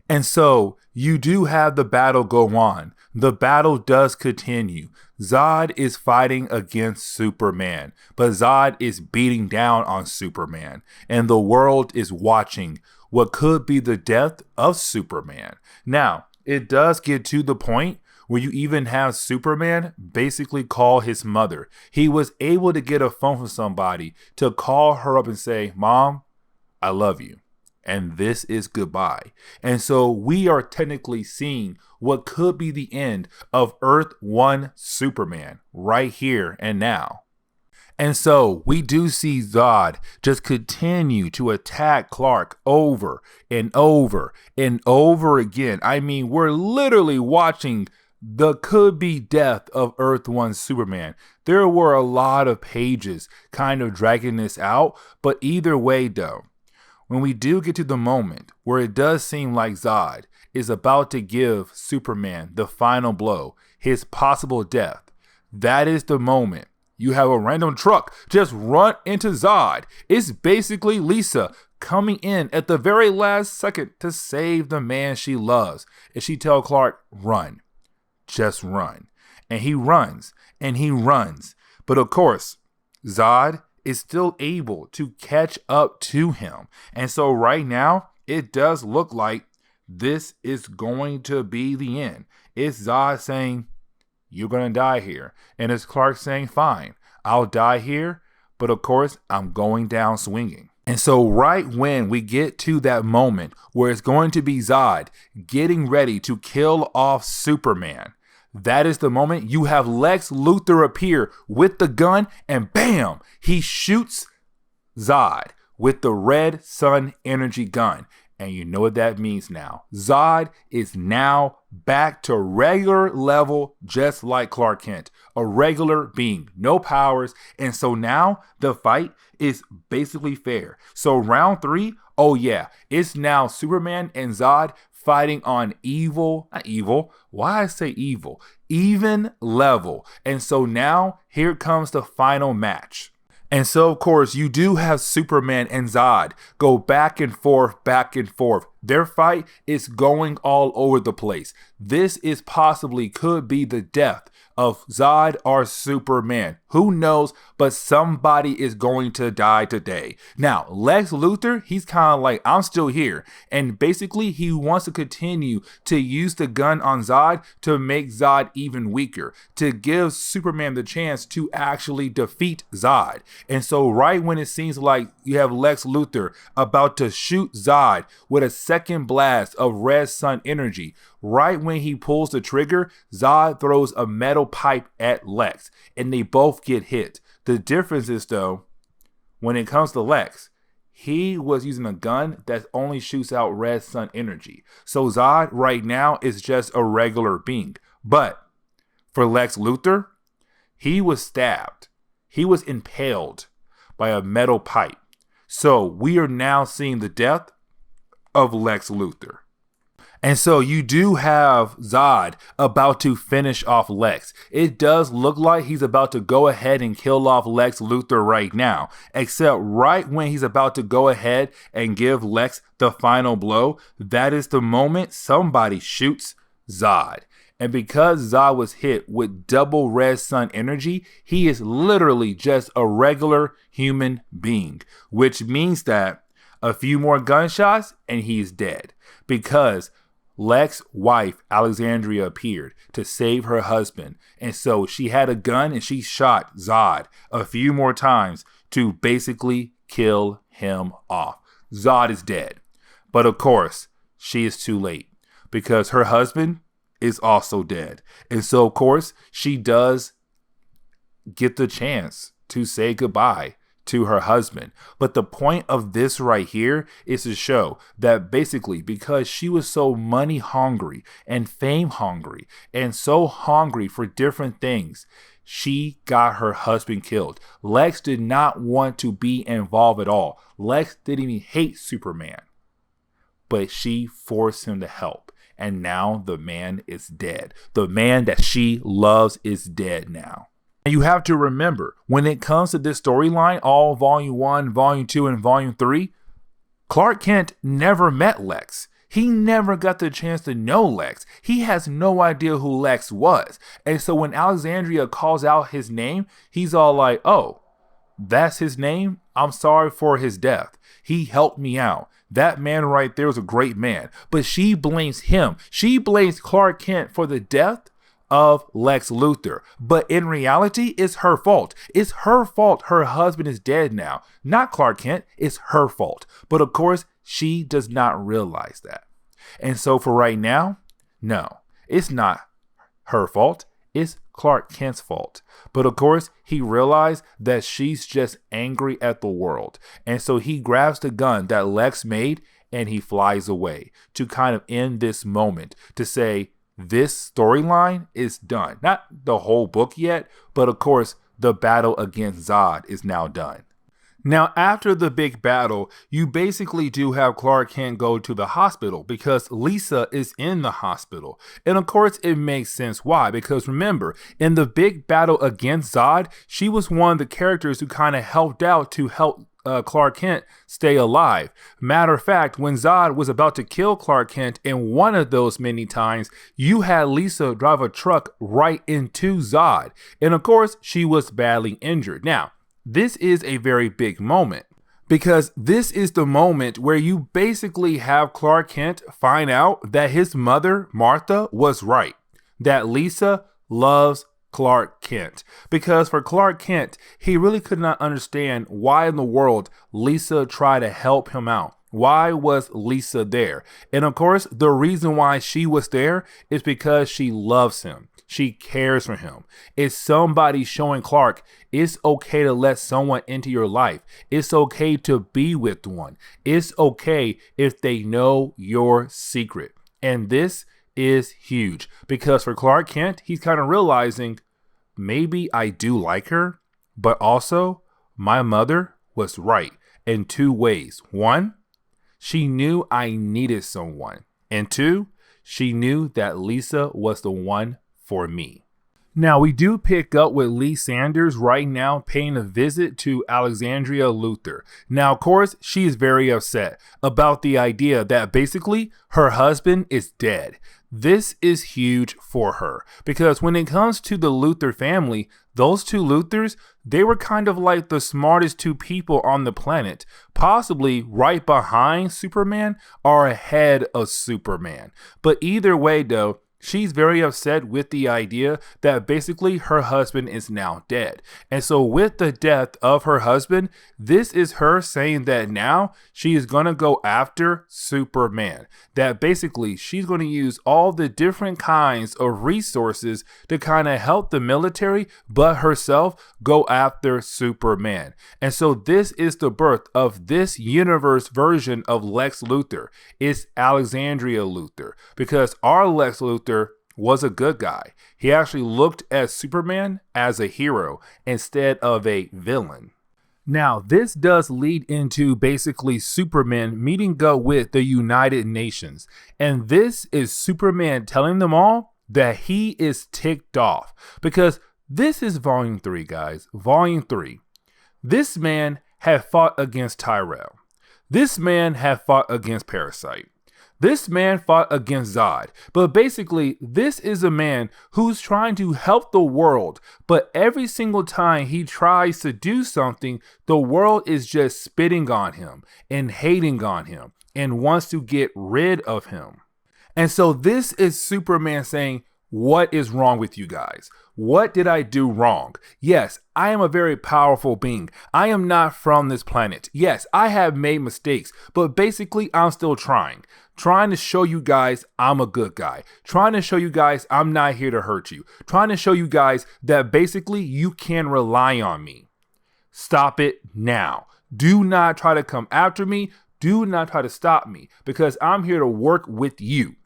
And so you do have the battle go on. The battle does continue. Zod is fighting against Superman, but Zod is beating down on Superman, and the world is watching what could be the death of Superman. Now, it does get to the point where you even have Superman basically call his mother. He was able to get a phone from somebody to call her up and say, "Mom, I love you. And this is goodbye." And so we are technically seeing what could be the end of Earth 1 Superman right here and now. And so we do see Zod just continue to attack Clark over and over and over again. I mean, we're literally watching the could be death of Earth 1 Superman. There were a lot of pages kind of dragging this out, but either way though, when we do get to the moment where it does seem like Zod is about to give Superman the final blow, his possible death, that is the moment you have a random truck just run into Zod. It's basically Lisa coming in at the very last second to save the man she loves. And she tells Clark, run, just run. And he runs and he runs. But of course, Zod is still able to catch up to him. And so right now, it does look like this is going to be the end. It's Zod saying, "You're going to die here." And it's Clark saying, "Fine, I'll die here, but of course, I'm going down swinging." And so right when we get to that moment where it's going to be Zod getting ready to kill off Superman, that is the moment you have Lex Luthor appear with the gun and bam, he shoots Zod with the red sun energy gun. And you know what that means now. Zod is now back to regular level, just like Clark Kent. A regular being, no powers. And so now the fight is basically fair. So round 3, oh yeah, it's now Superman and Zod fighting on even level. And so now here comes the final match. And so, of course, you do have Superman and Zod go back and forth, back and forth. Their fight is going all over the place. This is possibly could be the death of Zod or Superman. Who knows, but somebody is going to die today. Now, Lex Luthor, he's kind of like, I'm still here. And basically, he wants to continue to use the gun on Zod to make Zod even weaker, to give Superman the chance to actually defeat Zod. And so right when it seems like you have Lex Luthor about to shoot Zod with a second blast of red sun energy, right when he pulls the trigger, Zod throws a metal pipe at Lex and they both get hit. The difference is though, when it comes to Lex, he was using a gun that only shoots out red sun energy. So Zod right now is just a regular being. But for Lex Luthor, he was stabbed. He was impaled by a metal pipe. So we are now seeing the death of Lex Luthor. And so you do have Zod about to finish off Lex. It does look like he's about to go ahead and kill off Lex Luthor right now. Except right when he's about to go ahead and give Lex the final blow, that is the moment somebody shoots Zod. And because Zod was hit with double red sun energy, he is literally just a regular human being. Which means that a few more gunshots and he's dead. Because Lex's wife, Alexandria, appeared to save her husband. And so she had a gun and she shot Zod a few more times to basically kill him off. Zod is dead. But of course, she is too late because her husband is also dead. And so, of course, she does get the chance to say goodbye to her husband. But the point of this right here is to show that basically because she was so money hungry and fame hungry and so hungry for different things, she got her husband killed. Lex did not want to be involved at all. Lex didn't even hate Superman, but she forced him to help. And now the man is dead. The man that she loves is dead now. And you have to remember, when it comes to this storyline, all volume 1, volume 2, and volume 3, Clark Kent never met Lex. He never got the chance to know Lex. He has no idea who Lex was. And so when Alexandria calls out his name, he's all like, oh, that's his name? I'm sorry for his death. He helped me out. That man right there was a great man. But she blames him. She blames Clark Kent for the death of Lex Luthor. But in reality, it's her fault. It's her fault her husband is dead now. Not Clark Kent. It's her fault. But of course, she does not realize that. And so for right now, no, it's not her fault. It's Clark Kent's fault. But of course, he realized that she's just angry at the world. And so he grabs the gun that Lex made and he flies away to kind of end this moment, to say this storyline is done. Not the whole book yet, but of course, the battle against Zod is now done. Now, after the big battle, you basically do have Clark Kent go to the hospital because Lisa is in the hospital. And of course, it makes sense why. Because remember, in the big battle against Zod, she was one of the characters who kind of helped out to help Clark Kent stay alive. Matter of fact, when Zod was about to kill Clark Kent in one of those many times, you had Lisa drive a truck right into Zod. And of course, she was badly injured. Now, this is a very big moment because this is the moment where you basically have Clark Kent find out that his mother, Martha, was right, that Lisa loves Clark Kent. Because for Clark Kent, he really could not understand why in the world Lisa tried to help him out. Why was Lisa there? And of course, the reason why she was there is because she loves him. She cares for him. It's somebody showing Clark it's okay to let someone into your life. It's okay to be with one. It's okay if they know your secret. And this is huge because for Clark Kent, he's kind of realizing maybe I do like her, but also my mother was right in two ways. One, she knew I needed someone. And two, she knew that Lisa was the one for me. Now, we do pick up with Lee Sanders right now paying a visit to Alexandria Luthor. Now, of course, she is very upset about the idea that basically her husband is dead. This is huge for her because when it comes to the Luthor family, those two Luthors, they were kind of like the smartest two people on the planet, possibly right behind Superman or ahead of Superman. But either way, though, she's very upset with the idea that basically her husband is now dead. And so with the death of her husband, this is her saying that now she is going to go after Superman. That basically she's going to use all the different kinds of resources to kind of help the military, but herself go after Superman. And so this is the birth of this universe version of Lex Luthor. It's Alexandria Luthor, because our Lex Luthor was a good guy. He actually looked at Superman as a hero instead of a villain. Now, this does lead into basically Superman meeting up with the United Nations. And this is Superman telling them all that he is ticked off. Because this is Volume 3, guys. Volume 3. This man had fought against Tyrell. This man had fought against Parasite. This man fought against Zod, but basically this is a man who's trying to help the world, but every single time he tries to do something, the world is just spitting on him and hating on him and wants to get rid of him. And so this is Superman saying, what is wrong with you guys? What did I do wrong? Yes, I am a very powerful being. I am not from this planet. Yes, I have made mistakes, but basically I'm still trying to show you guys I'm a good guy. Trying to show you guys I'm not here to hurt you. Trying to show you guys that basically you can rely on me. Stop it now. Do not try to come after me. Do not try to stop me because I'm here to work with you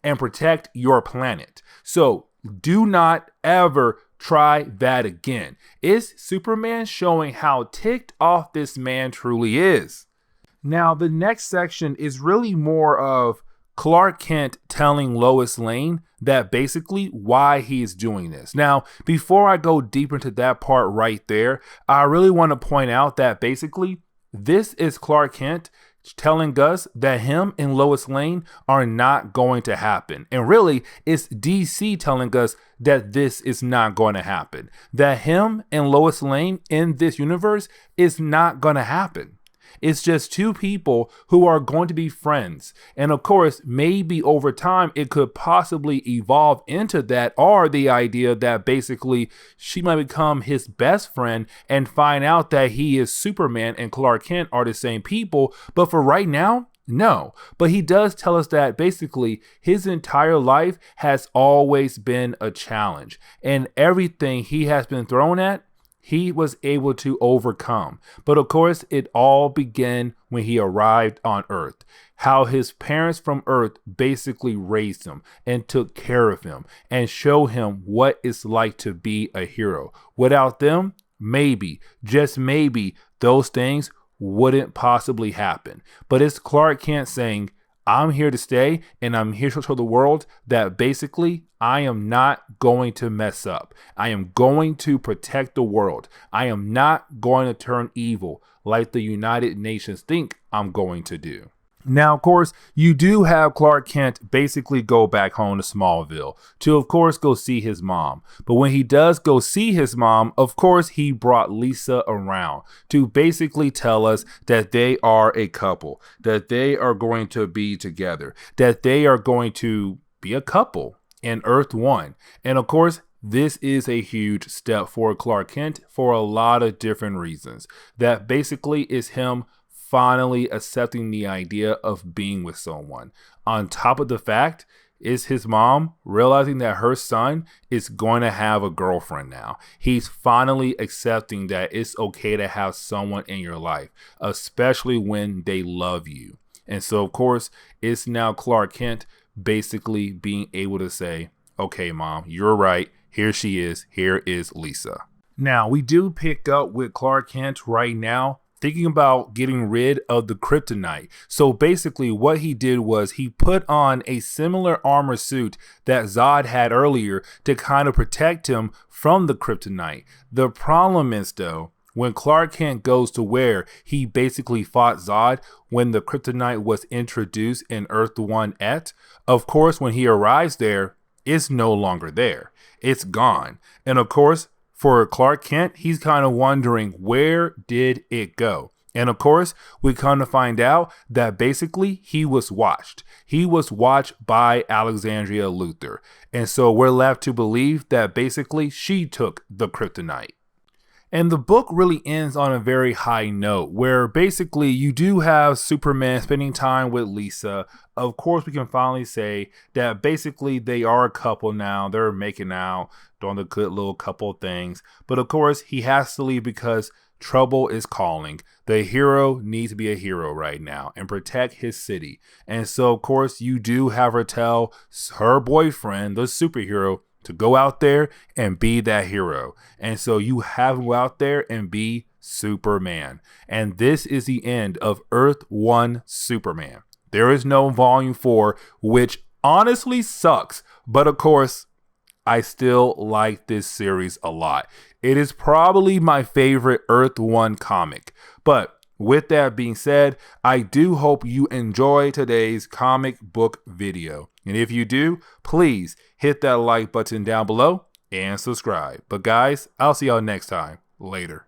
and protect your planet. So do not ever try that again. It's Superman showing how ticked off this man truly is. Now, the next section is really more of Clark Kent telling Lois Lane that basically why he is doing this. Now, before I go deeper into that part right there, I really want to point out that basically this is Clark Kent telling us that him and Lois Lane are not going to happen. And really, it's DC telling us that this is not going to happen. That him and Lois Lane in this universe is not going to happen. It's just two people who are going to be friends. And of course, maybe over time, it could possibly evolve into that, or the idea that basically she might become his best friend and find out that he is Superman and Clark Kent are the same people. But for right now, no. But he does tell us that basically his entire life has always been a challenge, and everything he has been thrown at, he was able to overcome. But of course, it all began when he arrived on Earth. How his parents from Earth basically raised him and took care of him and showed him what it's like to be a hero. Without them, maybe, just maybe, those things wouldn't possibly happen. But it's Clark Kent saying, I'm here to stay, and I'm here to show the world that basically I am not going to mess up. I am going to protect the world. I am not going to turn evil like the United Nations think I'm going to do. Now, of course, you do have Clark Kent basically go back home to Smallville to, of course, go see his mom. But when he does go see his mom, of course, he brought Lisa around to basically tell us that they are a couple, that they are going to be together, that they are going to be a couple in Earth One. And of course, this is a huge step for Clark Kent for a lot of different reasons. That basically is him finally accepting the idea of being with someone. On top of the fact is his mom realizing that her son is going to have a girlfriend now. He's finally accepting that it's okay to have someone in your life, especially when they love you. And so, of course, it's now Clark Kent basically being able to say, okay, mom, you're right. Here she is. Here is Lisa. Now, we do pick up with Clark Kent right now, thinking about getting rid of the kryptonite. So basically what he did was he put on a similar armor suit that Zod had earlier to kind of protect him from the kryptonite. The problem is though, when Clark Kent goes to where he basically fought Zod when the kryptonite was introduced in Earth 1 of course, when he arrives there, it's no longer there. It's gone. And of course, for Clark Kent, he's kind of wondering, where did it go? And of course, we come to find out that basically he was watched. He was watched by Alexandria Luthor. And so we're left to believe that basically she took the kryptonite. And the book really ends on a very high note where basically you do have Superman spending time with Lisa. Of course, we can finally say that basically they are a couple now. They're making out, doing the good little couple things. But of course, he has to leave because trouble is calling. The hero needs to be a hero right now and protect his city. And so, of course, you do have her tell her boyfriend, the superhero, to go out there and be that hero. And so you have him go out there and be Superman. And this is the end of Earth 1 Superman. There is no volume 4, which honestly sucks. But of course, I still like this series a lot. It is probably my favorite Earth 1 comic. But with that being said, I do hope you enjoy today's comic book video. And if you do, please hit that like button down below and subscribe. But guys, I'll see y'all next time. Later.